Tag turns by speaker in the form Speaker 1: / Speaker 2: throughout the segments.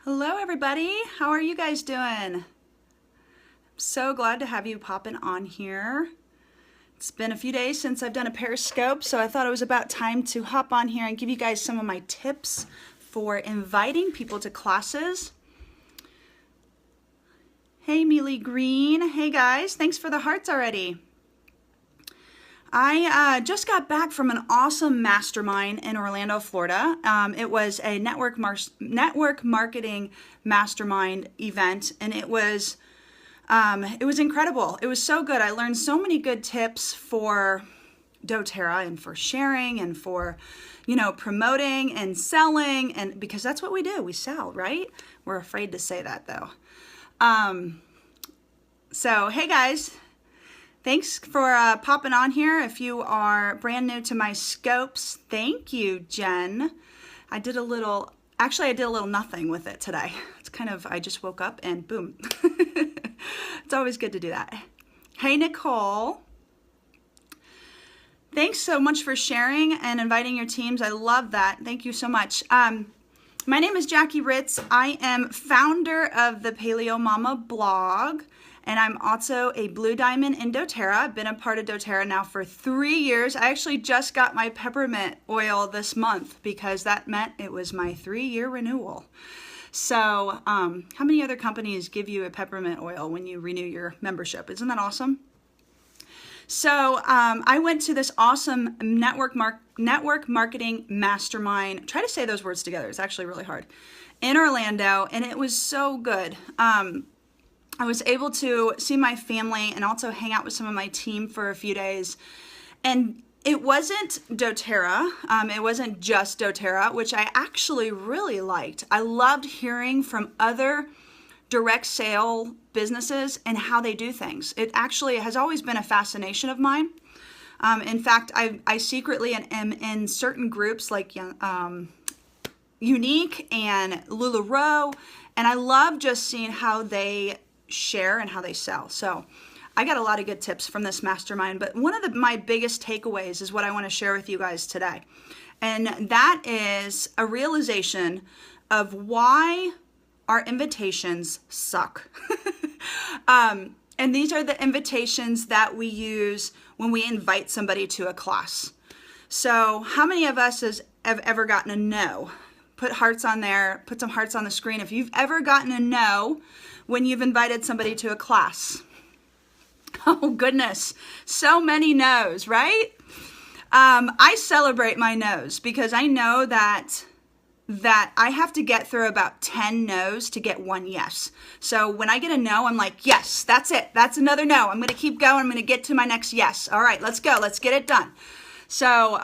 Speaker 1: Hello everybody, how are you guys doing? So glad to have you popping on here. It's been a few days since I've done a Periscope, so I thought it was about time to hop on here and give you guys some of my tips for inviting people to classes. Hey Mealy Green, hey guys, thanks for the hearts already. I just got back from an awesome mastermind in Orlando, Florida. It was a network marketing mastermind event, and it was incredible. It was so good. I learned so many good tips for doTERRA and for sharing and for, promoting and selling, and because that's what we do. We sell, right? We're afraid to say that though. So hey guys. Thanks for popping on here. If you are brand new to my scopes, thank you, Jen. I did a little nothing with it today. It's kind of, I just woke up and boom. It's always good to do that. Hey, Nicole. Thanks so much for sharing and inviting your teams. I love that. Thank you so much. My name is Jackie Ritz. I am founder of the Paleo Mama blog. And I'm also a Blue Diamond in doTERRA. I've been a part of doTERRA now for 3 years. I actually just got my peppermint oil this month because that meant it was my 3-year renewal. So how many other companies give you a peppermint oil when you renew your membership? Isn't that awesome? So I went to this awesome network marketing mastermind. Try to say those words together. It's actually really hard. In Orlando, and it was so good. I was able to see my family and also hang out with some of my team for a few days. And it wasn't doTERRA. It wasn't just doTERRA, which I actually really liked. I loved hearing from other direct sale businesses and how they do things. It actually has always been a fascination of mine. In fact, I secretly am in certain groups like Unique and LuLaRoe, and I love just seeing how they share and how they sell. So I got a lot of good tips from this mastermind, but one of my biggest takeaways is what I want to share with you guys today. And that is a realization of why our invitations suck. And these are the invitations that we use when we invite somebody to a class. So how many of us have ever gotten a no? Put hearts on there, put some hearts on the screen if you've ever gotten a no when you've invited somebody to a class. Oh goodness, so many no's, right? I celebrate my no's because I know that I have to get through about 10 no's to get one yes. So when I get a no, I'm like, yes, that's it. That's another no. I'm going to keep going. I'm going to get to my next yes. All right, let's go. Let's get it done. So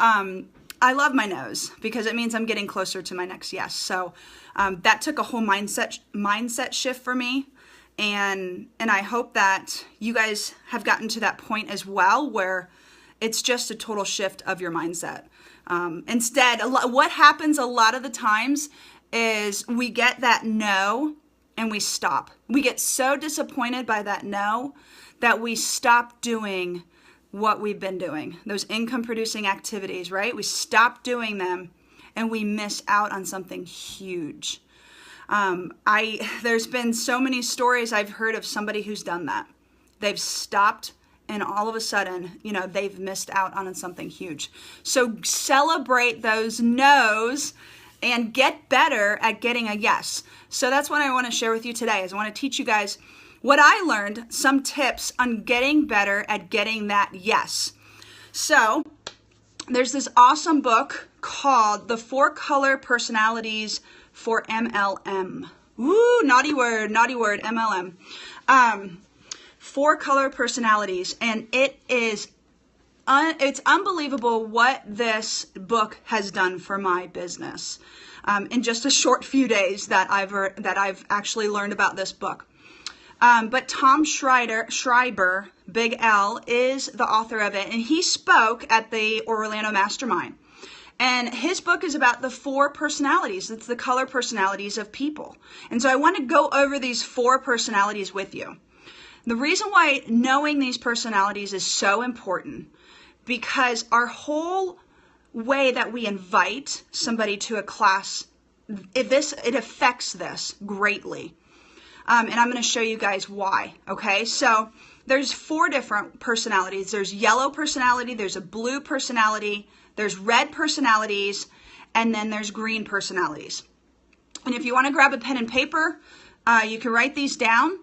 Speaker 1: I love my no's because it means I'm getting closer to my next yes. So that took a whole mindset shift for me. And I hope that you guys have gotten to that point as well, where it's just a total shift of your mindset. Instead, what happens a lot of the times is we get that no and we stop. We get so disappointed by that no that we stop doing what we've been doing, those income producing activities, right? We stop doing them and we miss out on something huge. There's been so many stories I've heard of somebody who's done that. They've stopped and all of a sudden, they've missed out on something huge. So celebrate those no's and get better at getting a yes. So that's what I want to share with you today is I want to teach you guys what I learned, some tips on getting better at getting that yes. So there's this awesome book called The 4 Color Personalities for MLM. Woo, naughty word, MLM. 4 color personalities, and it's unbelievable what this book has done for my business. In just a short few days that I've actually learned about this book. But Tom Schreiber, Big L, is the author of it, and he spoke at the Orlando Mastermind. And his book is about the 4 personalities. It's the color personalities of people. And so I want to go over these 4 personalities with you. The reason why knowing these personalities is so important, because our whole way that we invite somebody to a class it affects this greatly. And I'm going to show you guys why. Okay, so there's 4 different personalities. There's yellow personality, there's a blue personality, there's red personalities, and then there's green personalities. And if you want to grab a pen and paper, you can write these down.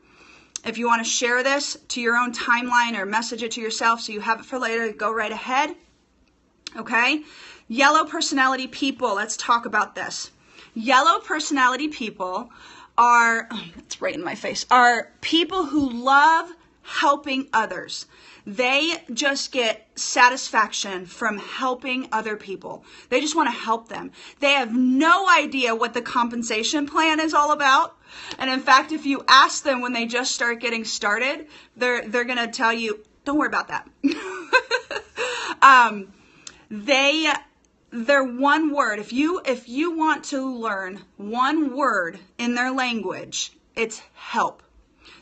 Speaker 1: If you want to share this to your own timeline or message it to yourself so you have it for later, go right ahead. Okay, yellow personality people, let's talk about this. Yellow personality people are, it's right in my face, are people who love helping others. They just get satisfaction from helping other people. They just want to help them. They have no idea what the compensation plan is all about. And in fact, if you ask them when they just start getting started, they're going to tell you, don't worry about that. They're one word. If you want to learn one word in their language, it's help.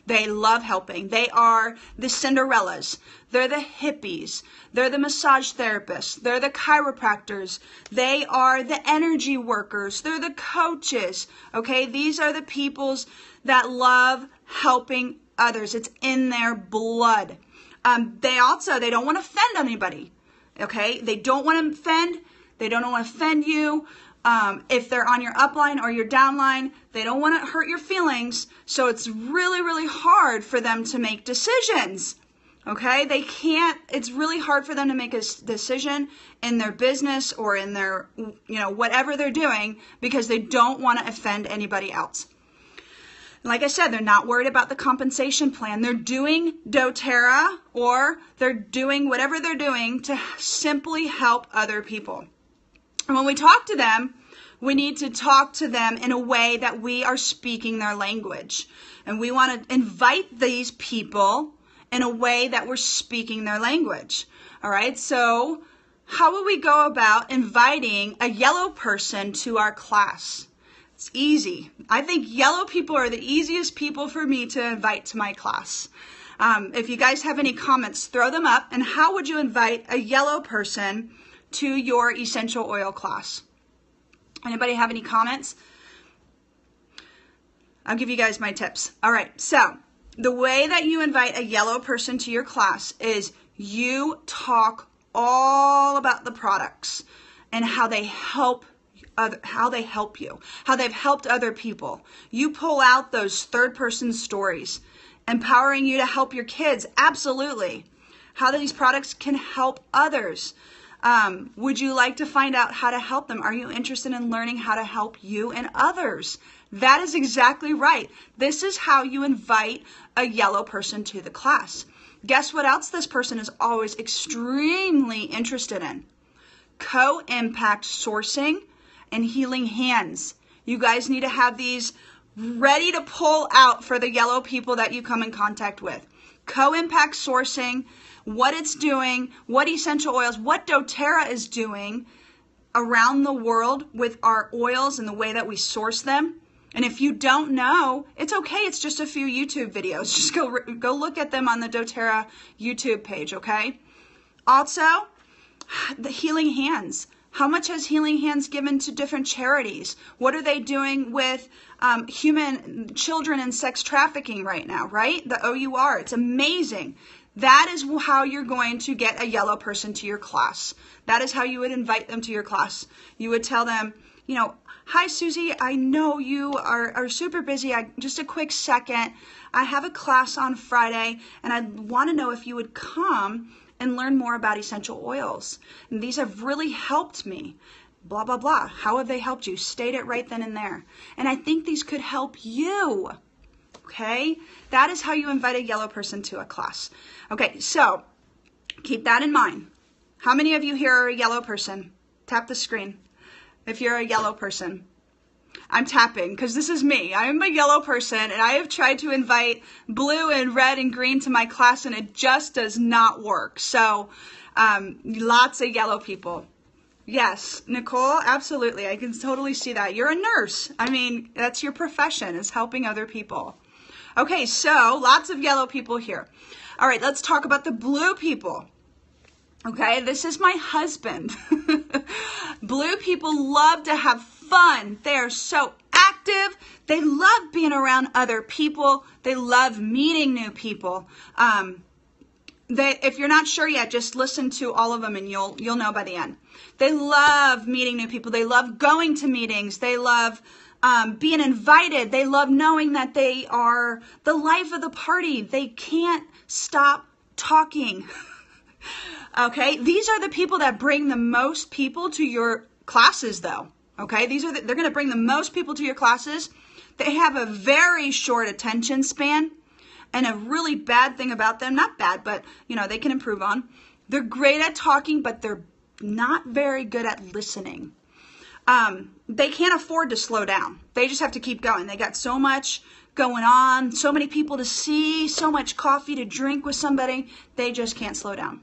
Speaker 1: They love helping. They are the Cinderellas. They're the hippies. They're the massage therapists. They're the chiropractors. They are the energy workers. They're the coaches. Okay, these are the peoples that love helping others. It's in their blood. They don't want to offend anybody. Okay, they don't want to offend. They don't want to offend you. If they're on your upline or your downline, they don't want to hurt your feelings. So it's really, really hard for them to make decisions. Okay, it's really hard for them to make a decision in their business or in their, whatever they're doing, because they don't want to offend anybody else. Like I said, they're not worried about the compensation plan. They're doing doTERRA, or they're doing whatever they're doing to simply help other people. And when we talk to them, we need to talk to them in a way that we are speaking their language. And we want to invite these people in a way that we're speaking their language. All right, so how will we go about inviting a yellow person to our class? It's easy. I think yellow people are the easiest people for me to invite to my class. If you guys have any comments, throw them up. And how would you invite a yellow person to your essential oil class? Anybody have any comments? I'll give you guys my tips. All right, so the way that you invite a yellow person to your class is you talk all about the products and how they help you, how they've helped other people. You pull out those third-person stories, empowering you to help your kids, absolutely. How these products can help others. Would you like to find out how to help them? Are you interested in learning how to help you and others? That is exactly right. This is how you invite a yellow person to the class. Guess what else this person is always extremely interested in? Co-impact sourcing and healing hands. You guys need to have these ready to pull out for the yellow people that you come in contact with. Co-impact sourcing, what it's doing, what essential oils, what doTERRA is doing around the world with our oils and the way that we source them. And if you don't know, it's okay. It's just a few YouTube videos. Just go look at them on the doTERRA YouTube page, okay? Also, the Healing Hands. How much has Healing Hands given to different charities? What are they doing with human children and sex trafficking right now, right? The OUR. It's amazing. That is how you're going to get a yellow person to your class. That is how you would invite them to your class. You would tell them, hi, Susie, I know you are super busy. Just a quick second. I have a class on Friday, and I want to know if you would come and learn more about essential oils. And these have really helped me. Blah, blah, blah. How have they helped you? State it right then and there. And I think these could help you. Okay? That is how you invite a yellow person to a class. Okay, so keep that in mind. How many of you here are a yellow person? Tap the screen if you're a yellow person. I'm tapping because this is me. I am a yellow person, and I have tried to invite blue and red and green to my class, and it just does not work. So lots of yellow people. Yes, Nicole, absolutely. I can totally see that. You're a nurse. I mean, that's your profession, is helping other people. Okay, so lots of yellow people here. All right, let's talk about the blue people. Okay, this is my husband. Blue people love to have fun. They are so active. They love being around other people. They love meeting new people. If you're not sure yet, just listen to all of them and you'll know by the end. They love meeting new people. They love going to meetings. They love being invited. They love knowing that they are the life of the party. They can't stop talking. Okay, these are the people that bring the most people to your classes, though. Okay, they're going to bring the most people to your classes. They have a very short attention span, and a really bad thing about them, not bad, but they can improve on. They're great at talking, but they're not very good at listening. They can't afford to slow down. They just have to keep going. They got so much going on, so many people to see, so much coffee to drink with somebody. They just can't slow down.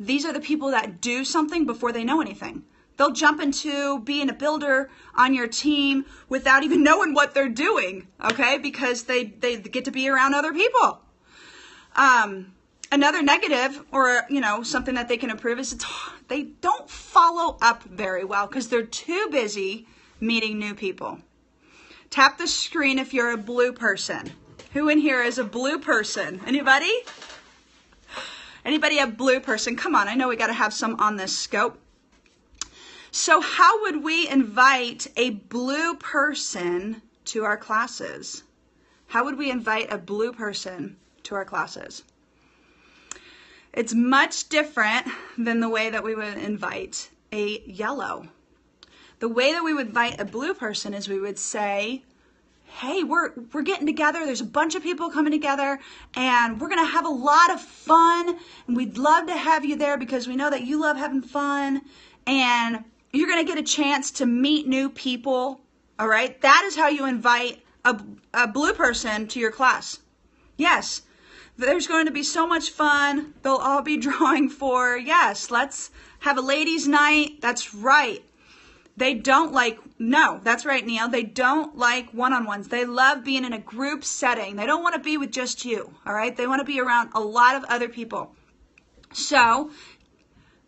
Speaker 1: These are the people that do something before they know anything. They'll jump into being a builder on your team without even knowing what they're doing, okay? Because they get to be around other people. Another negative, or something that they can improve, is they don't follow up very well because they're too busy meeting new people. Tap the screen if you're a blue person. Who in here is a blue person? Anybody? Anybody a blue person? Come on, I know we got to have some on this scope. So how would we invite a blue person to our classes? How would we invite a blue person to our classes? It's much different than the way that we would invite a yellow. The way that we would invite a blue person is we would say, hey, we're getting together. There's a bunch of people coming together and we're going to have a lot of fun. And we'd love to have you there because we know that you love having fun. And you're going to get a chance to meet new people. All right. That is how you invite a blue person to your class. Yes. There's going to be so much fun. They'll all be drawing for, yes, let's have a ladies' night. That's right. They don't like, no, that's right, Neil. They don't like one-on-ones. They love being in a group setting. They don't want to be with just you, all right? They want to be around a lot of other people. So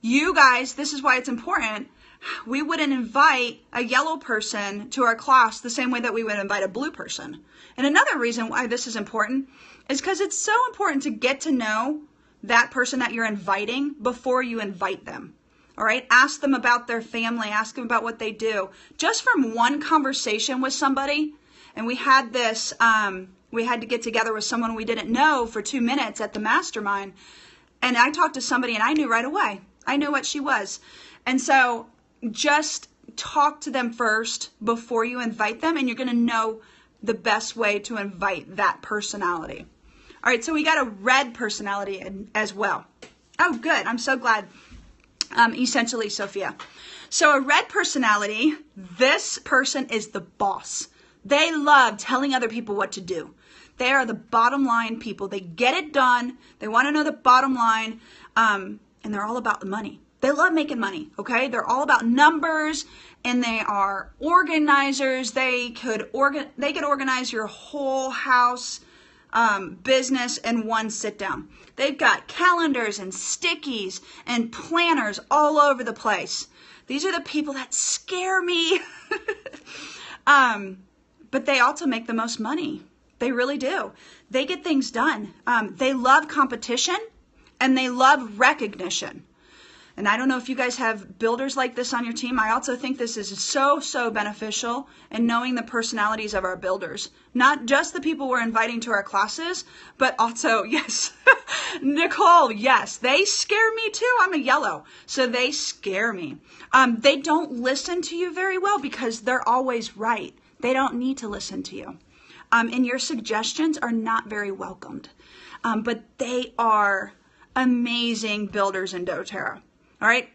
Speaker 1: you guys, this is why it's important. We wouldn't invite a yellow person to our class the same way that we would invite a blue person. And another reason why this is important is because it's so important to get to know that person that you're inviting before you invite them. All right, ask them about their family, ask them about what they do. Just from one conversation with somebody, and we had this, we had to get together with someone we didn't know for 2 minutes at the Mastermind, and I talked to somebody and I knew right away. I knew what she was. And so just talk to them first before you invite them, and you're going to know the best way to invite that personality. All right, so we got a red personality as well. Oh, good. I'm so glad. Essentially, Sophia. So a red personality, this person is the boss. They love telling other people what to do. They are the bottom line people. They get it done. They want to know the bottom line. And they're all about the money. They love making money, okay? They're all about numbers, and they are organizers. They could organize your whole house business in one sit down. They've got calendars and stickies and planners all over the place. These are the people that scare me. But they also make the most money. They really do. They get things done. They love competition and they love recognition. And I don't know if you guys have builders like this on your team. I also think this is so beneficial in knowing the personalities of our builders. Not just the people we're inviting to our classes, but also, yes, Nicole, yes, they scare me too. I'm a yellow, so they scare me. They don't listen to you very well because they're always right. They don't need to listen to you. And your suggestions are not very welcomed. But they are amazing builders in doTERRA. All right.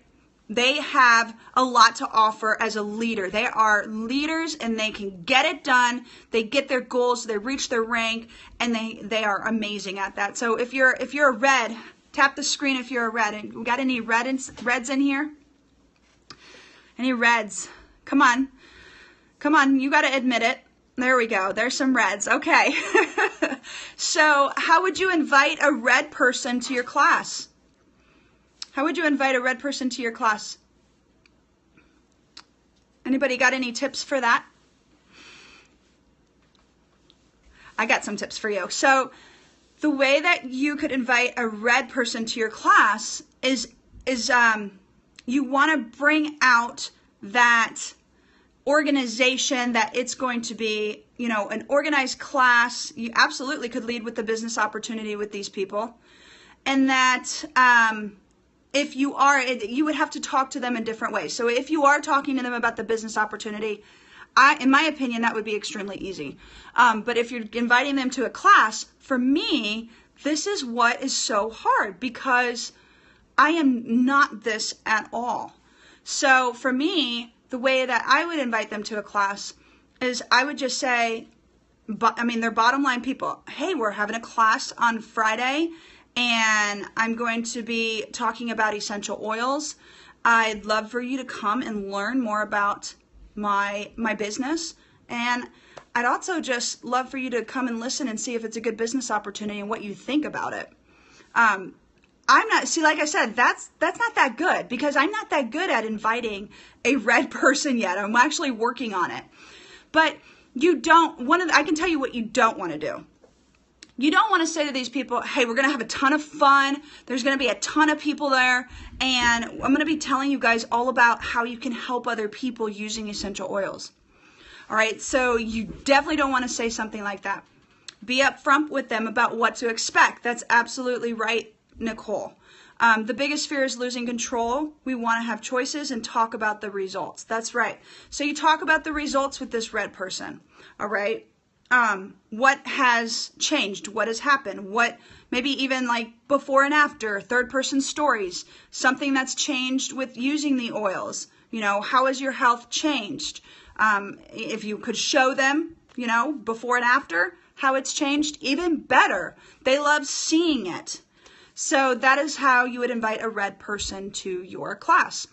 Speaker 1: They have a lot to offer as a leader. They are leaders and they can get it done. They get their goals, they reach their rank, and they are amazing at that. So if you're a red, tap the screen if you're a red. And we got any reds in here? Any reds? Come on. Come on, you got to admit it. There we go. There's some reds. Okay. So how would you invite a red person to your class? How would you invite a red person to your class? Anybody got any tips for that? I got some tips for you. So the way that you could invite a red person to your class is you want to bring out that organization, that it's going to be, you know, an organized class. You absolutely could lead with the business opportunity with these people. And that if you are, you would have to talk to them in different ways. So if you are talking to them about the business opportunity, in my opinion, that would be extremely easy. But if you're inviting them to a class, for me, this is what is so hard, because I am not this at all. So for me, the way that I would invite them to a class is I would just say, they're bottom line people. Hey, we're having a class on Friday, and I'm going to be talking about essential oils. I'd love for you to come and learn more about my business, and I'd also just love for you to come and listen and see if it's a good business opportunity and what you think about it. Like I said, that's not that good, because I'm not that good at inviting a red person yet. I'm actually working on it. But I can tell you what you don't want to do. You don't want to say to these people, hey, we're going to have a ton of fun. There's going to be a ton of people there. And I'm going to be telling you guys all about how you can help other people using essential oils. All right. So you definitely don't want to say something like that. Be upfront with them about what to expect. That's absolutely right, Nicole. The biggest fear is losing control. We want to have choices and talk about the results. That's right. So you talk about the results with this red person. All right. What has changed? What has happened? What, maybe even like before and after, third person stories, something that's changed with using the oils. You know, how has your health changed? If you could show them, you know, before and after, how it's changed, even better. They love seeing it. So that is how you would invite a red person to your class.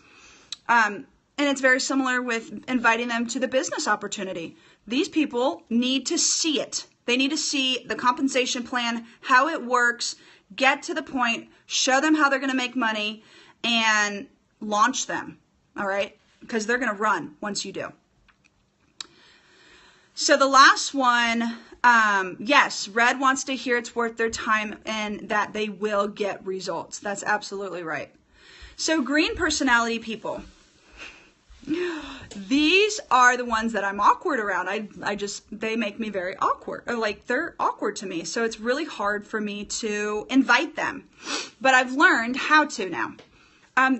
Speaker 1: And it's very similar with inviting them to the business opportunity. These people need to see it. They need to see the compensation plan, how it works, get to the point, show them how they're going to make money, and launch them. All right? Because they're going to run once you do. So the last one, yes, red wants to hear it's worth their time and that they will get results. That's absolutely right. So green personality people. These are the ones that I'm awkward around. They make me very awkward. Like, they're awkward to me. So it's really hard for me to invite them. But I've learned how to now.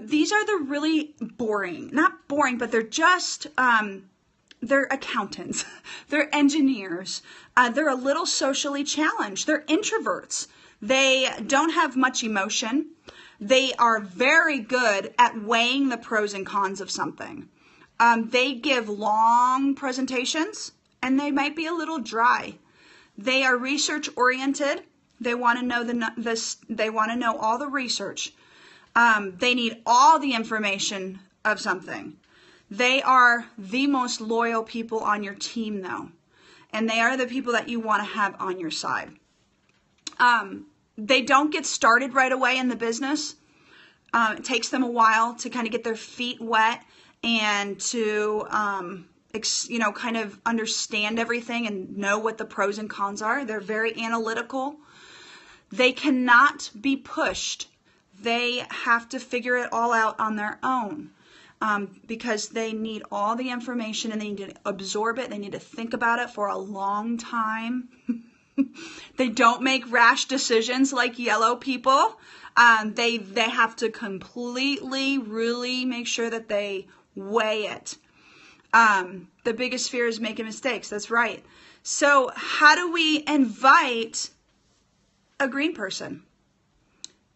Speaker 1: These are the really boring, not boring, but they're just, they're accountants. They're engineers. They're a little socially challenged. They're introverts. They don't have much emotion. They are very good at weighing the pros and cons of something. They give long presentations, and they might be a little dry. They are research oriented. They want to know they want to know all the research. They need all the information of something. They are the most loyal people on your team, though, and they are the people that you want to have on your side. They don't get started right away in the business. It takes them a while to kind of get their feet wet and to, kind of understand everything and know what the pros and cons are. They're very analytical. They cannot be pushed. They have to figure it all out on their own, because they need all the information and they need to absorb it. They need to think about it for a long time. They don't make rash decisions like yellow people. They have to completely really make sure that they weigh it. The biggest fear is making mistakes. That's right. So how do we invite a green person?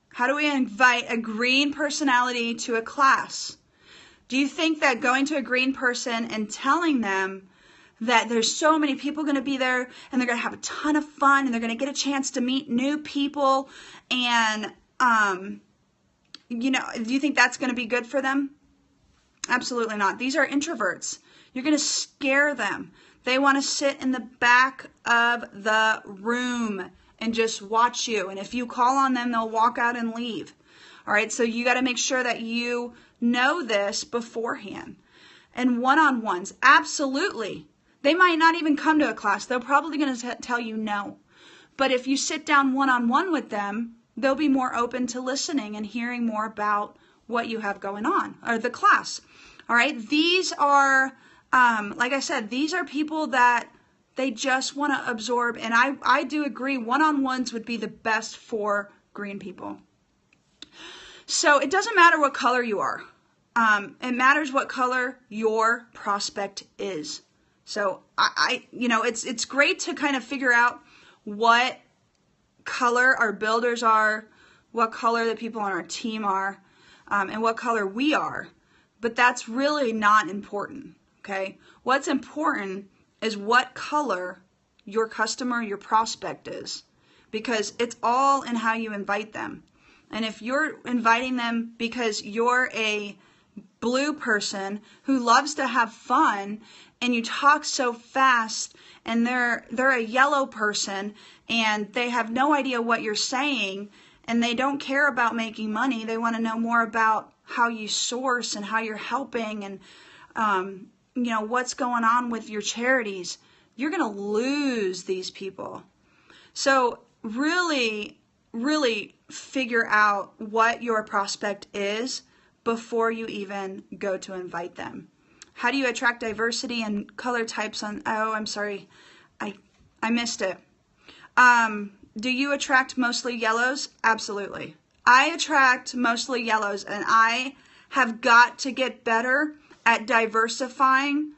Speaker 1: How do we invite a green personality to a class? Do you think that going to a green person and telling them that there's so many people going to be there and they're going to have a ton of fun and they're going to get a chance to meet new people and, do you think that's going to be good for them? Absolutely not. These are introverts. You're going to scare them. They want to sit in the back of the room and just watch you. And if you call on them, they'll walk out and leave. All right. So you got to make sure that you know this beforehand. and one-on-ones, absolutely. They might not even come to a class. They're probably going to tell you no. But if you sit down one-on-one with them, they'll be more open to listening and hearing more about what you have going on, or the class. All right, these are, like I said, these are people that they just want to absorb. And I do agree, one-on-ones would be the best for green people. So it doesn't matter what color you are. It matters what color your prospect is. So it's great to kind of figure out what color our builders are, what color the people on our team are, and what color we are. But that's really not important, okay? What's important is what color your customer, your prospect is, because it's all in how you invite them. And if you're inviting them because you're a blue person who loves to have fun and you talk so fast, and they're a yellow person and they have no idea what you're saying and they don't care about making money, they want to know more about how you source and how you're helping and what's going on with your charities, you're going to lose these people. So really figure out what your prospect is before you even go to invite them. How do you attract diversity and color types on, oh, I'm sorry, I missed it. Do you attract mostly yellows? Absolutely. I attract mostly yellows, and I have got to get better at diversifying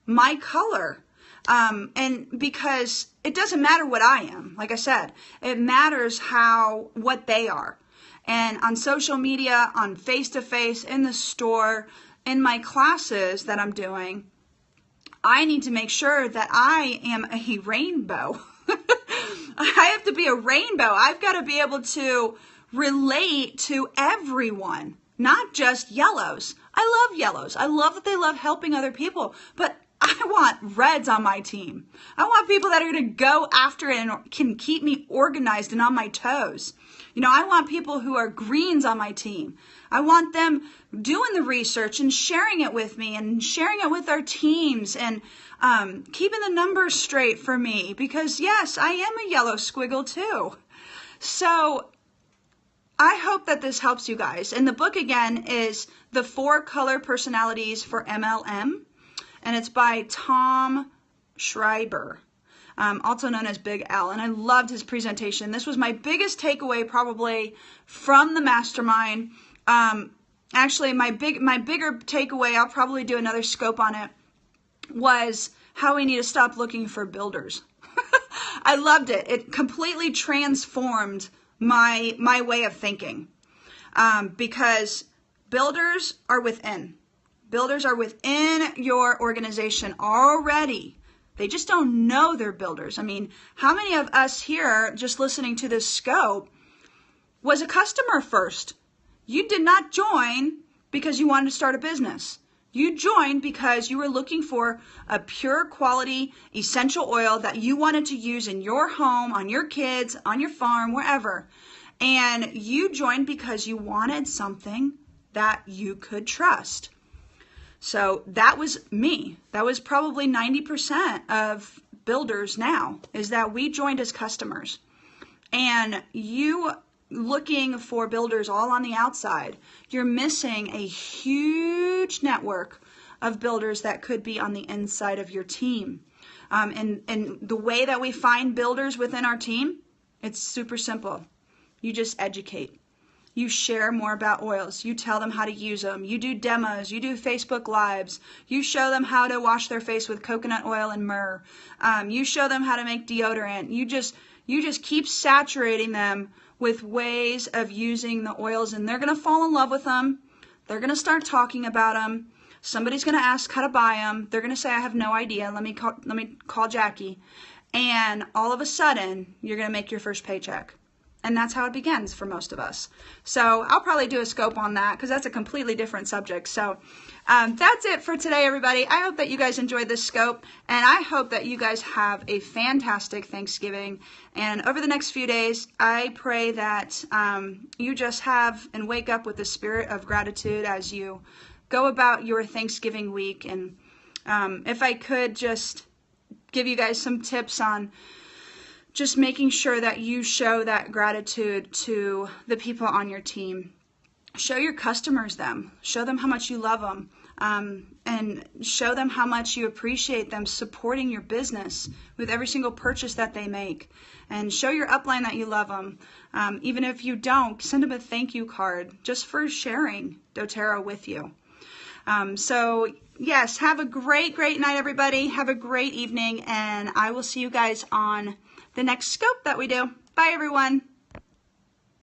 Speaker 1: my color. And because it doesn't matter what I am, like I said, it matters what they are. And on social media, on face-to-face, in the store, in my classes that I'm doing, I need to make sure that I am a rainbow. I have to be a rainbow. I've got to be able to relate to everyone, not just yellows. I love yellows. I love that they love helping other people, but I want reds on my team. I want people that are going to go after it and can keep me organized and on my toes. I want people who are greens on my team. I want them doing the research and sharing it with me and sharing it with our teams and keeping the numbers straight for me, because yes, I am a yellow squiggle too. So I hope that this helps you guys. And the book again is The 4 Color Personalities for MLM. And it's by Tom Schreiber, also known as Big L. And I loved his presentation. This was my biggest takeaway probably from the Mastermind. Actually, my bigger takeaway, I'll probably do another scope on it, was how we need to stop looking for builders. I loved it. It completely transformed my way of thinking, because builders are within. Builders are within your organization already. They just don't know they're builders. I mean, how many of us here just listening to this scope was a customer first? You did not join because you wanted to start a business. You joined because you were looking for a pure quality essential oil that you wanted to use in your home, on your kids, on your farm, wherever. And you joined because you wanted something that you could trust. So that was me. That was probably 90% of builders now, is that we joined as customers. And you looking for builders all on the outside, you're missing a huge network of builders that could be on the inside of your team. And the way that we find builders within our team, it's super simple. You just educate. You share more about oils. You tell them how to use them. You do demos. You do Facebook Lives. You show them how to wash their face with coconut oil and myrrh. You show them how to make deodorant. You just keep saturating them with ways of using the oils, and they're going to fall in love with them. They're going to start talking about them. Somebody's going to ask how to buy them. They're going to say, I have no idea. Let me call Jackie. And all of a sudden, you're going to make your first paycheck. And that's how it begins for most of us. So I'll probably do a scope on that because that's a completely different subject. So that's it for today, everybody. I hope that you guys enjoyed this scope, and I hope that you guys have a fantastic Thanksgiving. And over the next few days, I pray that you just have and wake up with the spirit of gratitude as you go about your Thanksgiving week. And if I could just give you guys some tips on just making sure that you show that gratitude to the people on your team. Show your customers them. Show them how much you love them. And show them how much you appreciate them supporting your business with every single purchase that they make. And show your upline that you love them. Even if you don't, send them a thank you card just for sharing doTERRA with you. So yes, have a great night, everybody. Have a great evening, and I will see you guys on the next scope that we do. Bye, everyone.